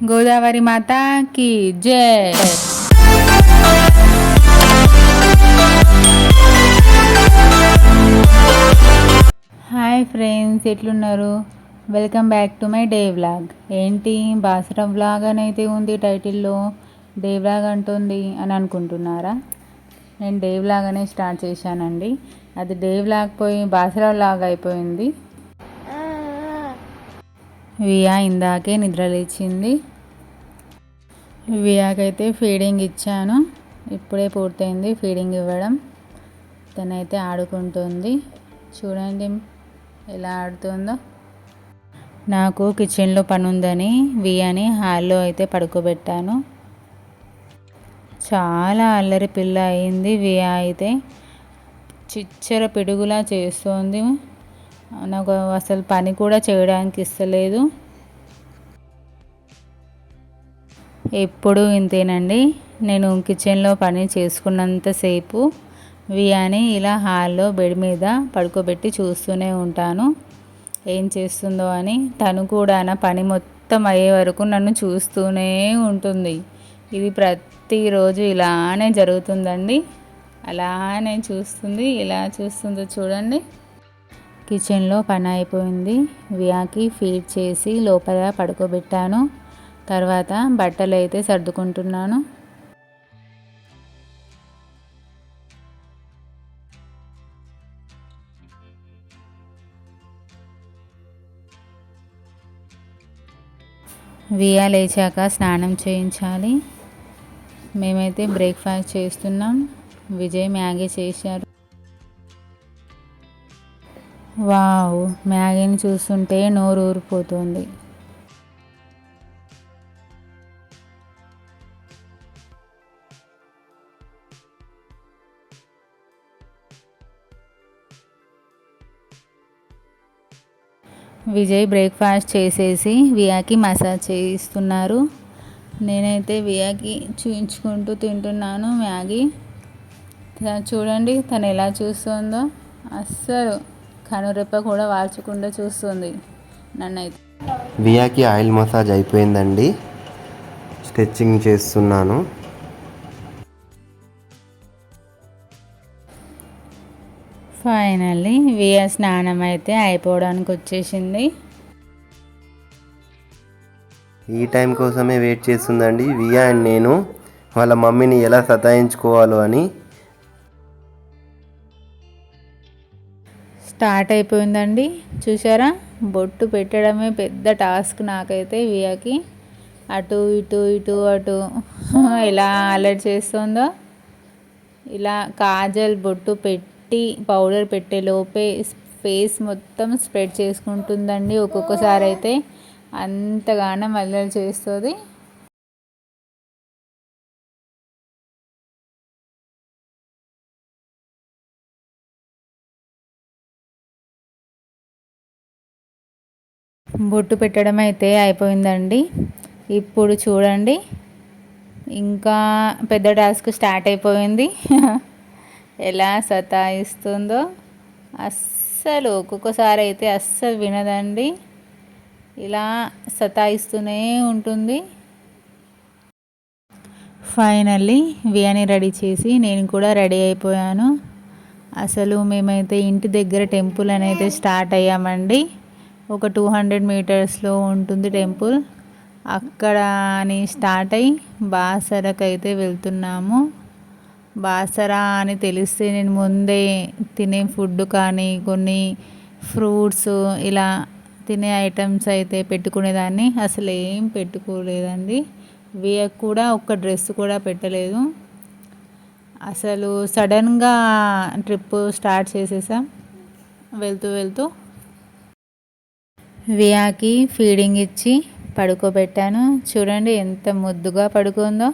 గోదావరి మాతాకి జై. Hi friends, ఎట్లున్నారు? Welcome back to my day vlog. ఏంటి బాసర వ్లాగ్ అని అయితే ఉంది టైటిల్లో, డే వ్లాగ్ అంటుంది అని అనుకుంటున్నారా? నేను డే వ్లాగ్ అనే స్టార్ట్ చేశానండి. అది డే వ్లాగ్ పోయి బాసర వ్లాగ్ అయిపోయింది. వియా ఇందాకే నిద్రలేచింది. వియాకైతే ఫీడింగ్ ఇచ్చాను, ఇప్పుడే పూర్తయింది ఫీడింగ్ ఇవ్వడం. తనైతే ఆడుకుంటుంది, చూడండి ఎలా ఆడుతుందో. నాకు కిచెన్లో పని ఉందని వియాని హాల్లో అయితే పడుకోబెట్టాను. చాలా అల్లరి పిల్ల అయింది. వియా అయితే చిచ్చర పిడుగులా చేస్తోంది. నాకు అసలు పని కూడా చేయడానికి ఇస్తలేదు. ఎప్పుడు ఇంతేనండి. నేను కిచెన్లో పని చేసుకున్నంతసేపు వియాని ఇలా హాల్లో బెడ్ మీద పడుకోబెట్టి చూస్తూనే ఉంటాను ఏం చేస్తుందో అని. తను కూడా నా పని మొత్తం అయ్యే వరకు నన్ను చూస్తూనే ఉంటుంది. ఇది ప్రతిరోజు ఇలానే జరుగుతుందండి. అలానే చూస్తుంది, ఇలా చూస్తుందో చూడండి. కిచెన్లో పని అయిపోయింది. వియాకి ఫీడ్ చేసి లోపల పడుకోబెట్టాను. తర్వాత బట్టలు అయితే సర్దుకుంటున్నాను. వియా లేచాక స్నానం చేయించాలి. మేమైతే బ్రేక్ఫాస్ట్ చేస్తున్నాం. విజయ్ మ్యాగీ చేశారు. వావ్, మ్యాగీని చూస్తుంటే నోరు ఊరిపోతుంది. విజయ్ బ్రేక్ఫాస్ట్ చేసేసి వియాకి మసాజ్ చేయిస్తున్నారు. నేనైతే వియాకి చూయించుకుంటూ తింటున్నాను మ్యాగీ. చూడండి తను ఎలా చూస్తుందో, అస్సలు కనురెప్ప కూడా వాల్చకుండా చూస్తుంది నన్నైతే. వియాకి ఆయిల్ మసాజ్ అయిపోయిందండి, స్ట్రెచ్చింగ్ చేస్తున్నాను. ఫైనల్లీ వియా స్నానం అయితే అయిపోవడానికి వచ్చేసింది. ఈ టైం కోసమే వెయిట్ చేస్తుందండి వియా అండ్ నేను వాళ్ళ మమ్మీని ఎలా సతాయించుకోవాలో అని. స్టార్ట్ అయిపోయిందండి. చూసారా, బొట్టు పెట్టడమే పెద్ద టాస్క్ నాకైతే. వియాకి అటు ఇటు ఇటు అటు ఎలా అలర్ట్ చేస్తుందో. ఇలా కాజల్ బొట్టు పెట్టి పౌడర్ పెట్టే లోపే ఫేస్ మొత్తం స్ప్రెడ్ చేసుకుంటుందండి. ఒక్కొక్కసారి అయితే అంతగానం అల్లరి చేస్తుంది. బొట్టు పెట్టడం అయితే అయిపోయిందండి. ఇప్పుడు చూడండి, ఇంకా పెద్ద టాస్క్ స్టార్ట్ అయిపోయింది. ఎలా సతాయిస్తుందో అస్సలు. ఒక్కొక్కసారి అయితే అస్సలు వినదండి, ఇలా సతాయిస్తూనే ఉంటుంది. ఫైనల్లీ వియాని రెడీ చేసి నేను కూడా రెడీ అయిపోయాను. అసలు మేమైతే ఇంటి దగ్గర టెంపుల్ అనేది స్టార్ట్ అయ్యామండి. ఒక 200 మీటర్స్లో ఉంటుంది టెంపుల్. అక్కడ అని స్టార్ట్ అయ్యి బాసరకు అయితే వెళ్తున్నాము. బాసర అని తెలిస్తే నేను ముందే తినే ఫుడ్ కానీ కొన్ని ఫ్రూట్స్ ఇలా తినే ఐటమ్స్ అయితే పెట్టుకునేదాన్ని. అసలు ఏం పెట్టుకోలేదండి. వియకు కూడా ఒక్క డ్రెస్ కూడా పెట్టలేదు. అసలు సడన్గా ట్రిప్ స్టార్ట్ చేసేసాం వెళ్తూ వెళ్తూ. వియాకి ఫీడింగ్ ఇచ్చి పడుకోబెట్టాను. చూడండి ఎంత ముద్దుగా పడుకుందో.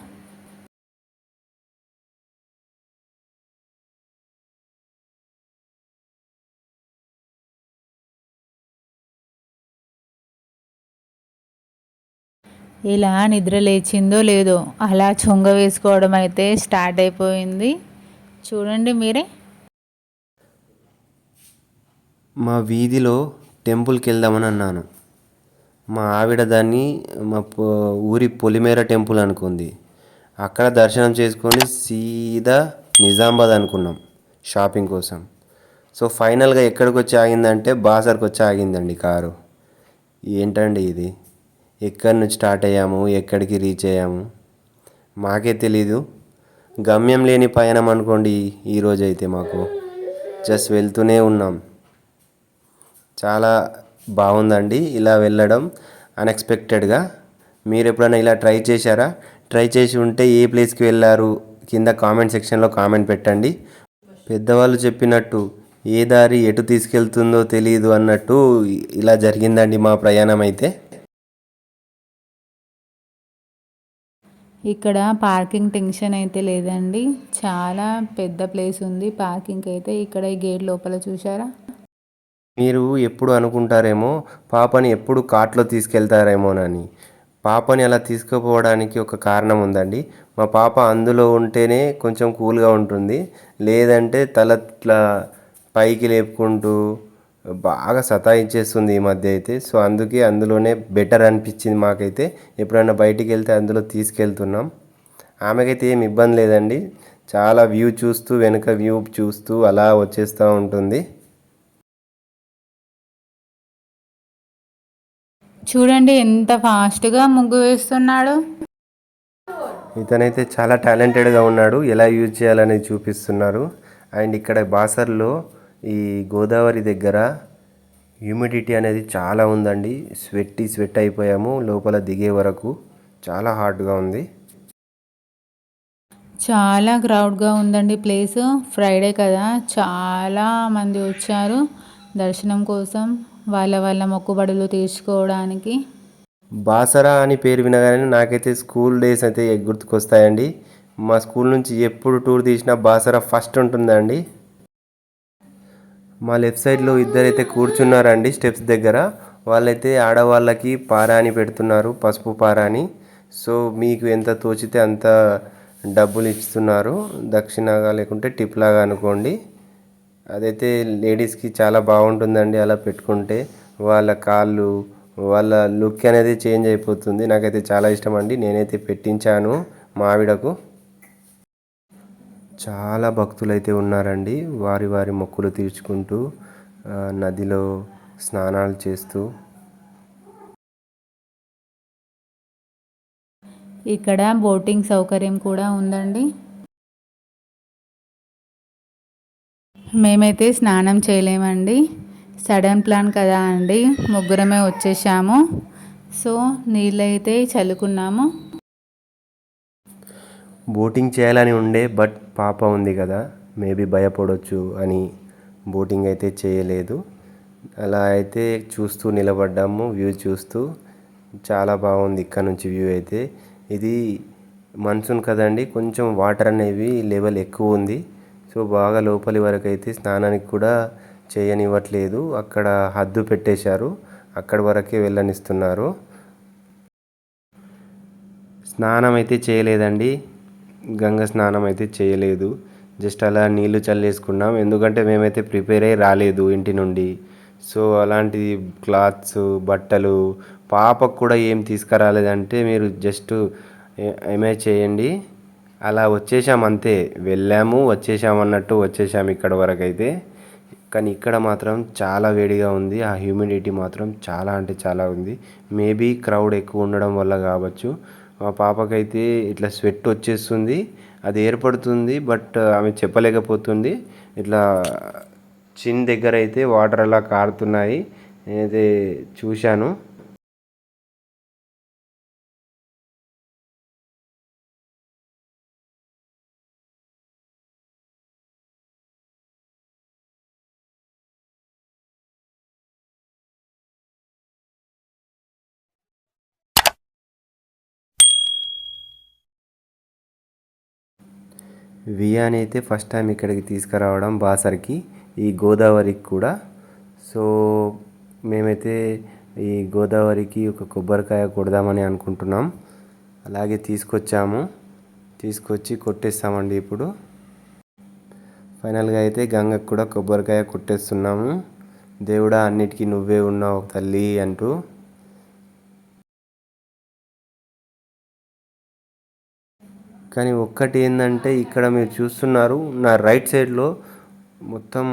ఇలా నిద్ర లేచిందో లేదో అలా చొంగ వేసుకోవడం అయితే స్టార్ట్ అయిపోయింది. చూడండి మీరే. మా వీధిలో టెంపుల్కి వెళ్దామని అన్నాను. మా ఆవిడ దాన్ని మా ఊరి పొలిమేర టెంపుల్ అనుకుంది. అక్కడ దర్శనం చేసుకొని సీదా నిజామాబాద్ అనుకున్నాం షాపింగ్ కోసం. సో ఫైనల్గా ఎక్కడికి వచ్చి ఆగిందంటే బాసర్కి వచ్చి ఆగిందండి కారు. ఏంటండి ఇది, ఎక్కడి నుంచి స్టార్ట్ అయ్యాము, ఎక్కడికి రీచ్ అయ్యాము మాకే తెలీదు. గమ్యం లేని పయనం అనుకోండి ఈరోజైతే మాకు. జస్ట్ వెళ్తూనే ఉన్నాం. చాలా బాగుందండి ఇలా వెళ్ళడం అన్ఎక్స్పెక్టెడ్గా. మీరు ఎప్పుడైనా ఇలా ట్రై చేశారా? ట్రై చేసి ఉంటే ఏ ప్లేస్కి వెళ్ళారు కింద కామెంట్ సెక్షన్లో కామెంట్ పెట్టండి. పెద్దవాళ్ళు చెప్పినట్టు ఏ దారి ఎటు తీసుకెళ్తుందో తెలియదు అన్నట్టు ఇలా జరిగిందండి మా ప్రయాణం అయితే. ఇక్కడ పార్కింగ్ టెన్షన్ అయితే లేదండి, చాలా పెద్ద ప్లేస్ ఉంది పార్కింగ్ అయితే. ఇక్కడ ఈ గేట్ లోపల చూసారా. మీరు ఎప్పుడు అనుకుంటారేమో పాపని ఎప్పుడు కార్ట్లో తీసుకెళ్తారేమోనని. పాపని అలా తీసుకుపోవడానికి ఒక కారణం ఉందండి. మా పాప అందులో ఉంటేనే కొంచెం కూల్గా ఉంటుంది, లేదంటే తల ఇట్లా పైకి లేపుకుంటూ బాగా సతాయించేస్తుంది ఈ మధ్య అయితే. సో అందుకే అందులోనే బెటర్ అనిపించింది మాకైతే. ఎప్పుడైనా బయటికి వెళ్తే అందులో తీసుకెళ్తున్నాం. ఆమెకైతే ఏం ఇబ్బంది లేదండి, చాలా వ్యూ చూస్తూ వెనుక వ్యూ చూస్తూ అలా వచ్చేస్తూ ఉంటుంది. చూడండి ఎంత ఫాస్ట్గా ముగ్గు వేస్తున్నాడు. ఇతనైతే చాలా టాలెంటెడ్గా ఉన్నాడు, ఎలా యూజ్ చేయాలనేది చూపిస్తున్నారు. అండ్ ఇక్కడ బాసర్లో ఈ గోదావరి దగ్గర హ్యూమిడిటీ అనేది చాలా ఉందండి. స్వెట్ అయిపోయాము లోపల దిగే వరకు. చాలా హాట్గా ఉంది. చాలా క్రౌడ్గా ఉందండి ప్లేస్. ఫ్రైడే కదా, చాలా మంది వచ్చారు దర్శనం కోసం, వాళ్ళ మొక్కుబడులు తీర్చుకోవడానికి. బాసరా అని పేరు వినగానే నాకైతే స్కూల్ డేస్ అయితే గుర్తుకొస్తాయండి. మా స్కూల్ నుంచి ఎప్పుడు టూర్ తీసినా బాసరా ఫస్ట్ ఉంటుందండి. మా లెఫ్ట్ సైడ్లో ఇద్దరైతే కూర్చున్నారండి స్టెప్స్ దగ్గర. వాళ్ళైతే ఆడవాళ్ళకి పారాని పెడుతున్నారు, పసుపు పారాని. సో మీకు ఎంత తోచితే అంత డబ్బులు ఇస్తున్నారు, దక్షిణగా లేకుంటే టిప్ లాగా అనుకోండి. అదైతే లేడీస్కి చాలా బాగుంటుందండి అలా పెట్టుకుంటే. వాళ్ళ కాళ్ళు, వాళ్ళ లుక్ అనేది చేంజ్ అయిపోతుంది. నాకైతే చాలా ఇష్టం అండి, నేనైతే పెట్టించాను మా ఆవిడకు. చాలా భక్తులైతే ఉన్నారండి, వారి వారి మొక్కులు తీర్చుకుంటూ నదిలో స్నానాలు చేస్తూ. ఇక్కడ బోటింగ్ సౌకర్యం కూడా ఉందండి. మేమైతే స్నానం చేయలేమండి, సడన్ ప్లాన్ కదా అండి, ముగ్గురమే వచ్చేసాము. సో నీళ్ళైతే చల్లుకున్నాము. బోటింగ్ చేయాలని ఉండే, బట్ పాప ఉంది కదా, మేబీ భయపడవచ్చు అని బోటింగ్ అయితే చేయలేదు. అలా అయితే చూస్తూ నిలబడ్డాము, వ్యూ చూస్తూ. చాలా బాగుంది ఇక్కడ నుంచి వ్యూ అయితే. ఇది మన్సూన్ కదండి, కొంచెం వాటర్ అనేవి లెవెల్ ఎక్కువ ఉంది. సో బాగా లోపలి వరకు అయితే స్నానానికి కూడా చేయనివ్వట్లేదు. అక్కడ హద్దు పెట్టేశారు, అక్కడి వరకే వెళ్ళనిస్తున్నారు. స్నానం అయితే చేయలేదండి, గంగ స్నానం అయితే చేయలేదు. జస్ట్ అలా నీళ్లు చల్లేసుకున్నాం, ఎందుకంటే మేమైతే ప్రిపేర్ అయ్యి రాలేదు ఇంటి నుండి. సో అలాంటి క్లాత్స్, బట్టలు, పాపకు కూడా ఏం తీసుకురాలేదంటే మీరు జస్ట్ ఇమేజ్ చేయండి. అలా వచ్చేసాం అంతే, వెళ్ళాము వచ్చేసాము అన్నట్టు వచ్చేసాము ఇక్కడ వరకు అయితే. కానీ ఇక్కడ మాత్రం చాలా వేడిగా ఉంది, ఆ హ్యూమిడిటీ మాత్రం చాలా అంటే చాలా ఉంది. మేబీ క్రౌడ్ ఎక్కువ ఉండడం వల్ల కావచ్చు. మా పాపకైతే ఇట్లా స్వెట్ వచ్చేస్తుంది, అది ఏర్పడుతుంది, బట్ ఆమె చెప్పలేకపోతుంది. ఇట్లా చిన్ దగ్గర అయితే వాటర్ అలా కారుతున్నాయి, నేనైతే చూశాను. వియాని అయితే ఫస్ట్ టైం ఇక్కడికి తీసుకురావడం బాసర్కి, ఈ గోదావరికి కూడా. సో మేమైతే ఈ గోదావరికి ఒక కొబ్బరికాయ కొడదామని అనుకుంటున్నాం. అలాగే తీసుకొచ్చి కొట్టేస్తామండి ఇప్పుడు. ఫైనల్గా అయితే గంగకు కూడా కొబ్బరికాయ కొట్టేస్తున్నాము. దేవుడా అన్నిటికీ నువ్వే ఉన్నావు తల్లి అంటూ. కానీ ఒక్కటి ఏంటంటే ఇక్కడ మీరు చూస్తున్నారు నా రైట్ సైడ్లో మొత్తం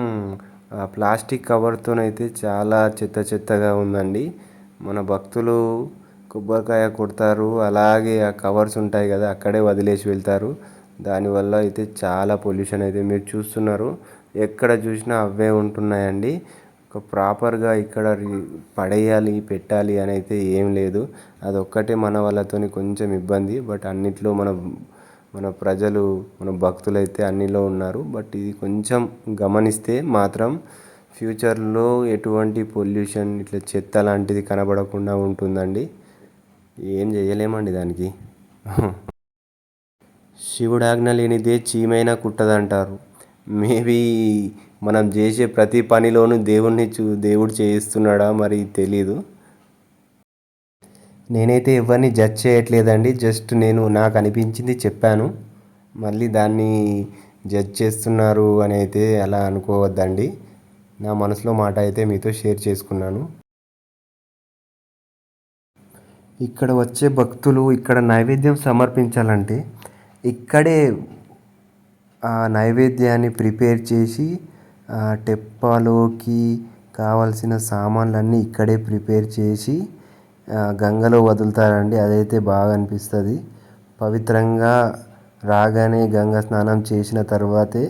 ప్లాస్టిక్ కవర్తోనైతే చాలా చెత్త చెత్తగా ఉందండి. మన భక్తులు కొబ్బరికాయ కొడతారు, అలాగే ఆ కవర్స్ ఉంటాయి కదా అక్కడే వదిలేసి వెళ్తారు. దానివల్ల అయితే చాలా పొల్యూషన్ అయితే మీరు చూస్తున్నారు. ఎక్కడ చూసినా అవే ఉంటున్నాయండి. ఒక ప్రాపర్గా ఇక్కడ పడేయాలి పెట్టాలి అని అయితే ఏం లేదు. అదొక్కటే మన వాళ్ళతోని కొంచెం ఇబ్బంది. బట్ అన్నిట్లో మన ప్రజలు మన భక్తులైతే అన్నిలో ఉన్నారు. బట్ ఇది కొంచెం గమనిస్తే మాత్రం ఫ్యూచర్లో ఎటువంటి పొల్యూషన్ ఇట్లా చెత్త లాంటిది కనబడకుండా ఉంటుందండి. ఏం చేయలేమండి దానికి. శివుడు ఆజ్ఞ లేనిదే చీమైనా కుట్టదంటారు. మేబీ మనం చేసే ప్రతి పనిలోనూ దేవుడు చేయిస్తున్నాడా మరి తెలీదు. నేనైతే ఎవరిని జడ్జ్ చేయట్లేదండి. జస్ట్ నేను నాకు అనిపించింది చెప్పాను. మళ్ళీ దాన్ని జడ్జ్ చేస్తున్నారు అని అయితే అలా అనుకోవద్దండి. నా మనసులో మాట అయితే మీతో షేర్ చేసుకున్నాను. ఇక్కడ వచ్చే భక్తులు ఇక్కడ నైవేద్యం సమర్పించాలంటే ఇక్కడే ఆ నైవేద్యాన్ని ప్రిపేర్ చేసి టెప్పాలోకి కావాల్సిన సామాన్లన్నీ ఇక్కడే ప్రిపేర్ చేసి గంగలో వదులుతారండి. అదైతే బాగా అనిపిస్తుంది. పవిత్రంగా రాగానే గంగా స్నానం చేసిన తర్వాతే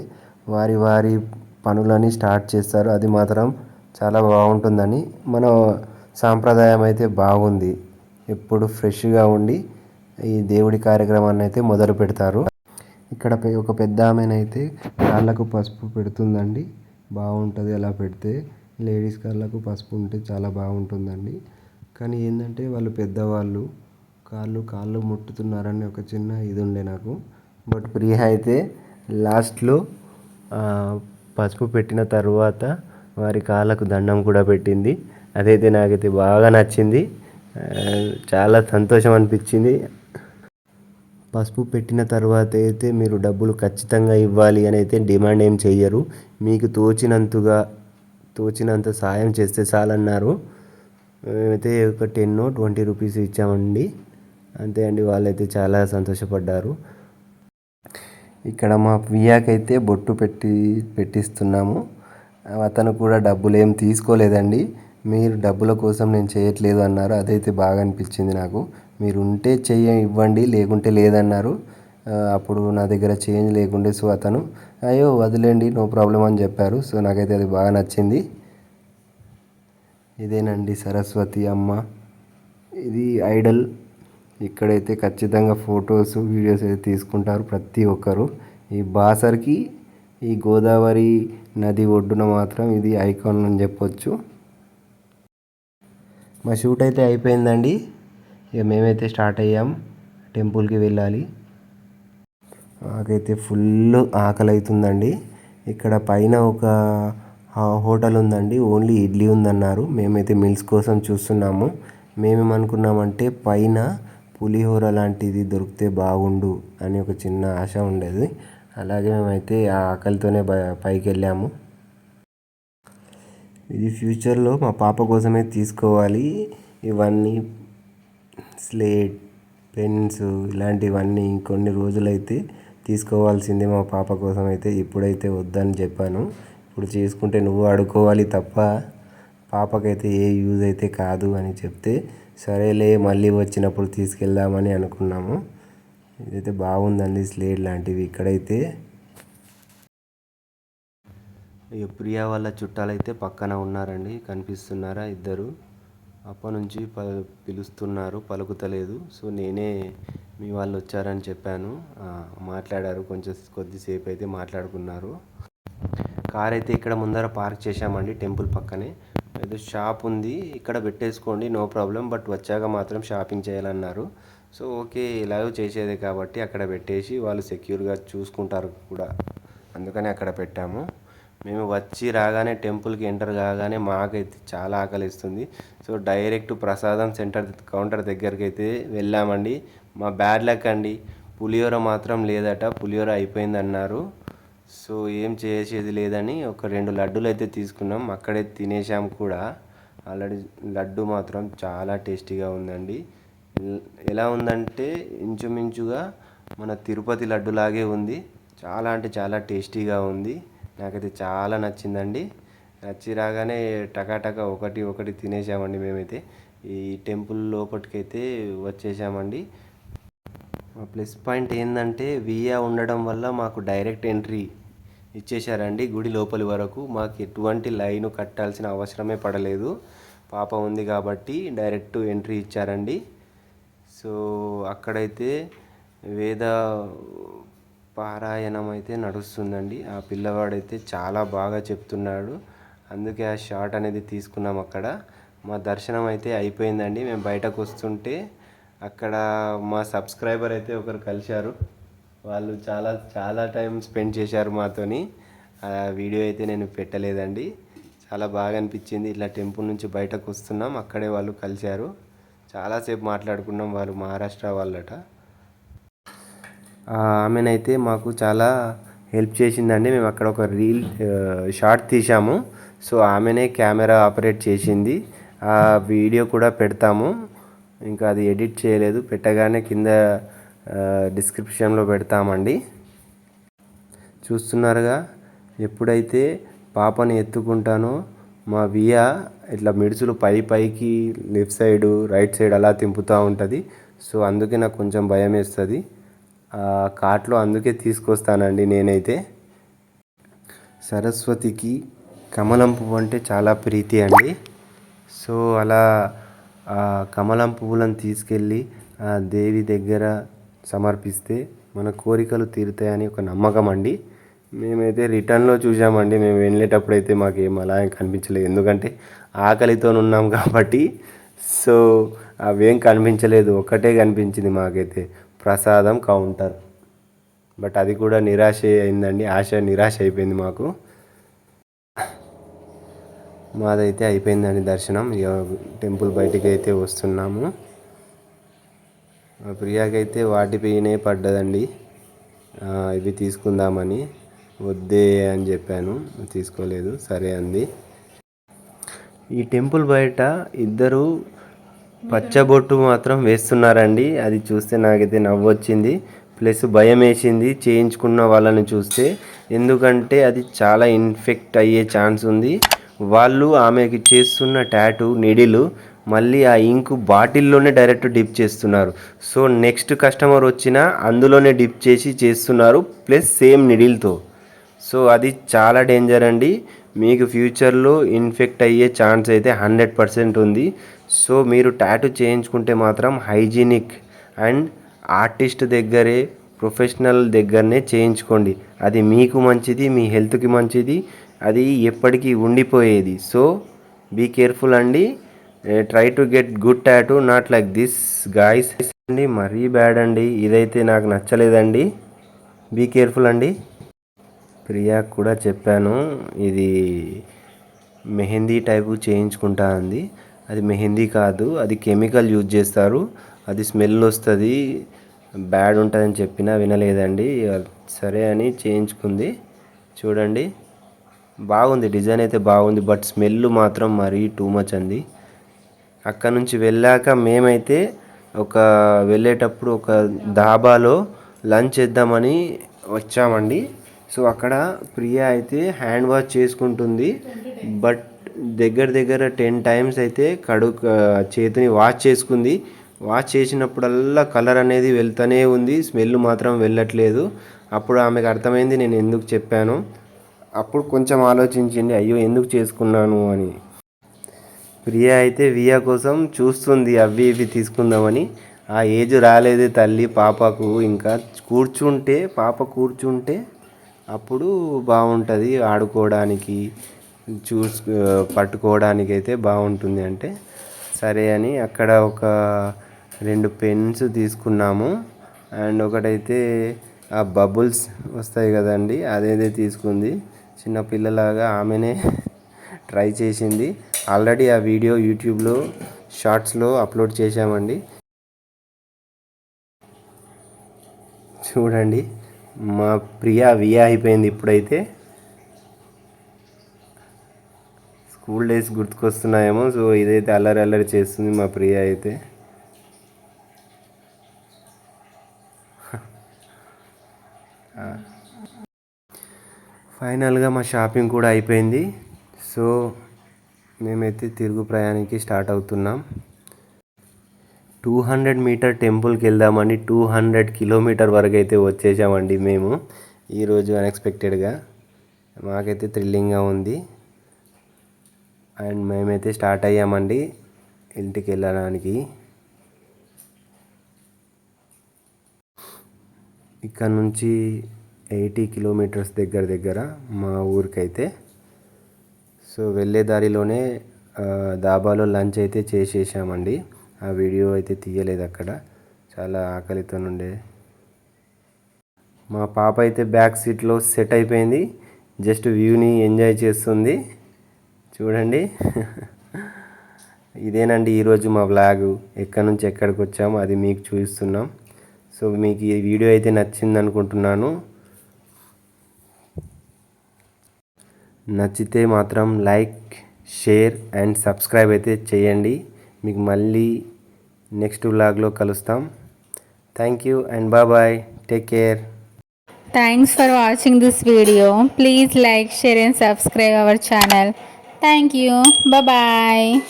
వారి పనులని స్టార్ట్ చేస్తారు. అది మాత్రం చాలా బాగుంటుందని మన సాంప్రదాయం అయితే బాగుంది. ఎప్పుడు ఫ్రెష్గా ఉండి ఈ దేవుడి కార్యక్రమాన్ని అయితే మొదలు పెడతారు. ఇక్కడ ఒక పెద్ద ఆమెనైతే కాళ్ళకు పసుపు పెడుతుందండి. బాగుంటుంది అలా పెడితే. లేడీస్ కాళ్ళకు పసుపు ఉంటే చాలా బాగుంటుందండి. కానీ ఏంటంటే వాళ్ళు పెద్దవాళ్ళు కాళ్ళు ముట్టుతున్నారని ఒక చిన్న ఇది ఉండే నాకు. బట్ ప్రియ అయితే లాస్ట్లో పసుపు పెట్టిన తర్వాత వారి కాళ్ళకు దండం కూడా పెట్టింది. అదైతే నాకైతే బాగా నచ్చింది. చాలా సంతోషం అనిపించింది. పసుపు పెట్టిన తర్వాత అయితే మీరు డబ్బులు ఖచ్చితంగా ఇవ్వాలి అని అయితే డిమాండ్ ఏం చెయ్యరు. మీకు తోచినంత సాయం చేస్తే చాలన్నారు. మేమైతే ఒక 10-20 రూపీస్ ఇచ్చామండి. అంతే అండి. వాళ్ళైతే చాలా సంతోషపడ్డారు. ఇక్కడ మా ప్రియాకైతే బొట్టు పెట్టిస్తున్నాము. అతను కూడా డబ్బులు ఏం తీసుకోలేదండి. మీరు డబ్బుల కోసం నేను చేయట్లేదు అన్నారు. అదైతే బాగా అనిపించింది నాకు. మీరు ఉంటే ఇవ్వండి, లేకుంటే లేదన్నారు. అప్పుడు నా దగ్గర చేంజ్ లేకుండే. సో అతను అయ్యో వదిలేండి నో ప్రాబ్లం అని చెప్పారు. సో నాకైతే అది బాగా నచ్చింది. ఇదేనండి సరస్వతి అమ్మ. ఇది ఐడల్. ఇక్కడైతే ఖచ్చితంగా ఫొటోస్ వీడియోస్ అయితే తీసుకుంటారు ప్రతి ఒక్కరు. ఈ బాసర్కి ఈ గోదావరి నది ఒడ్డున మాత్రం ఇది ఐకాన్ అని చెప్పొచ్చు. మా షూట్ అయితే అయిపోయిందండి. ఇక మేమైతే స్టార్ట్ అయ్యాం. టెంపుల్కి వెళ్ళాలి. నాకైతే ఫుల్ ఆకలి అవుతుందండి. ఇక్కడ పైన ఒక హోటల్ ఉందండి. ఓన్లీ ఇడ్లీ ఉందన్నారు. మేమైతే మీల్స్ కోసం చూస్తున్నాము. మేమేమనుకున్నామంటే పైన పులిహోర లాంటిది దొరికితే బాగుండు అని ఒక చిన్న ఆశ ఉండేది. అలాగే మేమైతే ఆ ఆకలితోనే పైకి వెళ్ళాము. ఇది ఫ్యూచర్లో మా పాప కోసమే తీసుకోవాలి. ఇవన్నీ స్లేట్, పెన్స్ ఇలాంటివన్నీ ఇంకొన్ని రోజులైతే తీసుకోవాల్సిందే మా పాప కోసం అయితే. ఇప్పుడైతే వద్దని చెప్పాను. ఇప్పుడు చేసుకుంటే నువ్వు ఆడుకోవాలి తప్ప పాపకైతే ఏ యూజ్ అయితే కాదు అని చెప్తే సరేలే మళ్ళీ వచ్చినప్పుడు తీసుకెళ్దామని అనుకున్నాము. ఇదైతే బాగుందండి స్లేట్ లాంటివి. ఇక్కడైతే ప్రియా వాళ్ళ చుట్టాలైతే పక్కన ఉన్నారండి. కనిపిస్తున్నారా ఇద్దరు. అప్పటి నుంచి పిలుస్తున్నారు, పలుకుతలేదు. సో నేనే మీ వాళ్ళు వచ్చారని చెప్పాను. మాట్లాడారు, కొద్దిసేపు అయితే మాట్లాడుకున్నారు. కార్ అయితే ఇక్కడ ముందర పార్క్ చేశామండి టెంపుల్ పక్కనే. ఏదో షాప్ ఉంది, ఇక్కడ పెట్టేసుకోండి నో ప్రాబ్లం, బట్ వచ్చాక మాత్రం షాపింగ్ చేయాలన్నారు. సో ఓకే, ఇలాగో చేసేదే కాబట్టి అక్కడ పెట్టేసి వాళ్ళు సెక్యూర్గా చూసుకుంటారు కూడా, అందుకని అక్కడ పెట్టాము. మేము వచ్చి రాగానే టెంపుల్కి ఎంటర్ కాగానే మాకైతే చాలా ఆకలిస్తుంది. సో డైరెక్ట్ ప్రసాదం కౌంటర్ దగ్గరికి అయితే వెళ్ళామండి. మా బ్యాడ్ లక్ అండి, పులిహోర మాత్రం లేదట. పులిహోర అయిపోయింది అన్నారు. సో ఏం చేసేది లేదని ఒక 2 లడ్డూలు అయితే తీసుకున్నాం. అక్కడే తినేసాం కూడా. ఆల్రెడీ లడ్డు మాత్రం చాలా టేస్టీగా ఉందండి. ఎలా ఉందంటే ఇంచుమించుగా మన తిరుపతి లడ్డులాగే ఉంది. చాలా అంటే చాలా టేస్టీగా ఉంది. నాకైతే చాలా నచ్చిందండి. నచ్చి రాగానే టకాటక ఒకటి ఒకటి తినేసామండి మేమైతే. ఈ టెంపుల్ లోపటికైతే వచ్చేసామండి. ప్లస్ పాయింట్ ఏంటంటే వియా ఉండడం వల్ల మాకు డైరెక్ట్ ఎంట్రీ ఇచ్చేశారండి గుడి లోపలి వరకు. మాకు ఎటువంటి లైన్ కట్టాల్సిన అవసరమే పడలేదు. పాప ఉంది కాబట్టి డైరెక్ట్ ఎంట్రీ ఇచ్చారండి. సో అక్కడైతే వేద పారాయణం అయితే నడుస్తుందండి. ఆ పిల్లవాడైతే చాలా బాగా చెప్తున్నాడు. అందుకే ఆ షాట్ అనేది తీసుకున్నాం అక్కడ. మా దర్శనం అయితే అయిపోయిందండి. మేము బయటకు వస్తుంటే అక్కడ మా సబ్స్క్రైబర్ అయితే ఒకరు కలిశారు. వాళ్ళు చాలా చాలా టైం స్పెండ్ చేశారు మాతోని. ఆ వీడియో అయితే నేను పెట్టలేదండి. చాలా బాగా అనిపించింది. ఇట్లా టెంపుల్ నుంచి బయటకు వస్తున్నాం, అక్కడే వాళ్ళు కలిశారు. చాలాసేపు మాట్లాడుకున్నాం. వాళ్ళు మహారాష్ట్ర వాళ్ళట. ఆమెనైతే మాకు చాలా హెల్ప్ చేసిందండి. మేము అక్కడ ఒక షార్ట్ తీసాము. సో ఆమెనే కెమెరా ఆపరేట్ చేసింది. ఆ వీడియో కూడా పెడతాము. ఇంకా అది ఎడిట్ చేయలేదు. పెట్టగానే కింద డిస్క్రిప్షన్లో పెడతామండి. చూస్తున్నారుగా, ఎప్పుడైతే పాపని ఎత్తుకుంటానో మా వియా ఇట్లా మిడుచులు పైకి లెఫ్ట్ సైడ్ రైట్ సైడ్ అలా తింపుతూ ఉంటుంది. సో అందుకే నాకు కొంచెం భయం వేస్తుంది. కార్ట్లో అందుకే తీసుకొస్తానండి నేనైతే. సరస్వతికి కమలం పువ్వు అంటే చాలా ప్రీతి అండి. సో అలా కమలం పువ్వులను తీసుకెళ్ళి ఆ దేవి దగ్గర సమర్పిస్తే మన కోరికలు తీరుతాయని ఒక నమ్మకం అండి. మేమైతే రిటర్న్లో చూసామండి. మేము వెళ్ళేటప్పుడు అయితే మాకేం అలా కనిపించలేదు. ఎందుకంటే ఆకలితో ఉన్నాం కాబట్టి. సో అవేం కనిపించలేదు. ఒకటే కనిపించింది మాకైతే, ప్రసాదం కౌంటర్. బట్ అది కూడా నిరాశ అయిందండి. నిరాశ అయిపోయింది మాకు. మాదైతే అయిపోయిందండి దర్శనం. టెంపుల్ బయటికి అయితే వస్తున్నాము. ప్రియాకైతే వాటిపైనే పడ్డదండి. ఇవి తీసుకుందామని. వద్దే అని చెప్పాను, తీసుకోలేదు. సరే అంది. ఈ టెంపుల్ బయట ఇద్దరు పచ్చబొట్టు మాత్రం వేస్తున్నారండి. అది చూస్తే నాకైతే నవ్వు వచ్చింది, ప్లస్ భయం వేసింది చేయించుకున్న వాళ్ళని చూస్తే. ఎందుకంటే అది చాలా ఇన్ఫెక్ట్ అయ్యే ఛాన్స్ ఉంది. వాళ్ళు ఆమెకి చేస్తున్న టాటూ నీడిలు మళ్ళీ ఆ ఇంకు బాటిల్లోనే డైరెక్ట్ డిప్ చేస్తున్నారు. సో నెక్స్ట్ కస్టమర్ వచ్చినా అందులోనే డిప్ చేసి చేస్తున్నారు, ప్లస్ సేమ్ నీడిల్తో. సో అది చాలా డేంజర్ అండి. మీకు ఫ్యూచర్లో ఇన్ఫెక్ట్ అయ్యే ఛాన్స్ అయితే 100% ఉంది. సో మీరు టాటూ చేయించుకుంటే మాత్రం హైజీనిక్ అండ్ ఆర్టిస్ట్ దగ్గరే, ప్రొఫెషనల్ దగ్గరనే చేయించుకోండి. అది మీకు మంచిది, మీ హెల్త్కి మంచిది, అది ఎప్పటికీ ఉండిపోయేది. సో బీ కేర్ఫుల్ అండి. Try to get good tattoo, not like this guys అండి. మరీ బ్యాడ్ అండి. ఇదైతే నాకు నచ్చలేదండి. బీ కేర్ఫుల్ అండి. ప్రియాకు కూడా చెప్పాను, ఇది మెహందీ టైపు చేయించుకుంటా అంది. అది మెహందీ కాదు, అది కెమికల్ యూజ్ చేస్తారు. అది స్మెల్ వస్తుంది, బ్యాడ్ ఉంటుందని చెప్పినా వినలేదండి. సరే అని చేయించుకుంది. చూడండి, బాగుంది, డిజైన్ అయితే బాగుంది. బట్ స్మెల్ మాత్రం మరీ టూ మచ్ అండి. అక్కడ నుంచి వెళ్ళాక మేమైతే వెళ్ళేటప్పుడు ఒక ధాబాలో లంచ్ చేద్దామని వచ్చామండి. సో అక్కడ ప్రియా అయితే హ్యాండ్ వాష్ చేసుకుంటుంది. బట్ దగ్గర 10 times అయితే చేతిని వాష్ చేసుకుంది. వాష్ చేసినప్పుడల్లా కలర్ అనేది వెళ్తూనే ఉంది, స్మెల్ మాత్రం వెళ్ళట్లేదు. అప్పుడు ఆమెకు అర్థమైంది నేను ఎందుకు చెప్పాను. అప్పుడు కొంచెం ఆలోచించింది, అయ్యో ఎందుకు చేసుకున్నాను అని. ప్రియా అయితే వియా కోసం చూస్తుంది, అవి ఇవి తీసుకుందామని. ఆ ఏజ్ రాలేదు తల్లి పాపకు. ఇంకా పాప కూర్చుంటే అప్పుడు బాగుంటుంది, ఆడుకోవడానికి పట్టుకోవడానికి అయితే బాగుంటుంది అంటే సరే అని అక్కడ ఒక 2 పెన్స్ తీసుకున్నాము. అండ్ ఒకటైతే ఆ బబుల్స్ వస్తాయి కదండి, అదేదే తీసుకుంది. చిన్నపిల్లలాగా ఆమెనే ట్రై చేసింది. ఆల్రెడీ ఆ వీడియో యూట్యూబ్లో షార్ట్స్లో అప్లోడ్ చేశామండి, చూడండి. మా ప్రియా వియా అయిపోయింది. ఇప్పుడైతే స్కూల్ డేస్ గుర్తుకొస్తున్నాయేమో. సో ఇదైతే అల్లరి చేస్తుంది మా ప్రియా అయితే. ఫైనల్గా మా షాపింగ్ కూడా అయిపోయింది. సో మేమైతే తిరుగు ప్రయాణానికి స్టార్ట్ అవుతున్నాం. 200 మీటర్ టెంపుల్కి వెళ్దామని 200 కిలోమీటర్ వరకు అయితే వచ్చేసామండి మేము ఈరోజు అన్ఎక్స్పెక్టెడ్గా. మాకైతే థ్రిల్లింగ్గా ఉంది. అండ్ మేమైతే స్టార్ట్ అయ్యామండి ఇంటికి వెళ్ళడానికి. ఇక్కడ నుంచి 80 కిలోమీటర్స్ దగ్గర మా ఊరికైతే. సో వెళ్ళే దారిలోనే దాబాలో లంచ్ అయితే చేసేసామండి. ఆ వీడియో అయితే తీయలేదు, అక్కడ చాలా ఆకలితో ఉండే. మా పాప అయితే బ్యాక్ సీట్లో సెట్ అయిపోయింది, జస్ట్ వ్యూని ఎంజాయ్ చేస్తుంది చూడండి. ఇదేనండి ఈరోజు మా వ్లాగు. ఎక్కడి నుంచి ఎక్కడికి వచ్చామో అది మీకు చూపిస్తున్నాం. సో మీకు ఈ వీడియో అయితే నచ్చింది అనుకుంటున్నాను. నచ్చితే మాత్రం లైక్, షేర్ అండ్ సబ్స్క్రైబ్ అయితే చేయండి. మీకు మళ్ళీ నెక్స్ట్ వ్లాగ్లో కలుస్తాం. Thank you and bye. Take care. Thanks for watching this video. Please like, share and subscribe our channel. Thank you. Bye bye.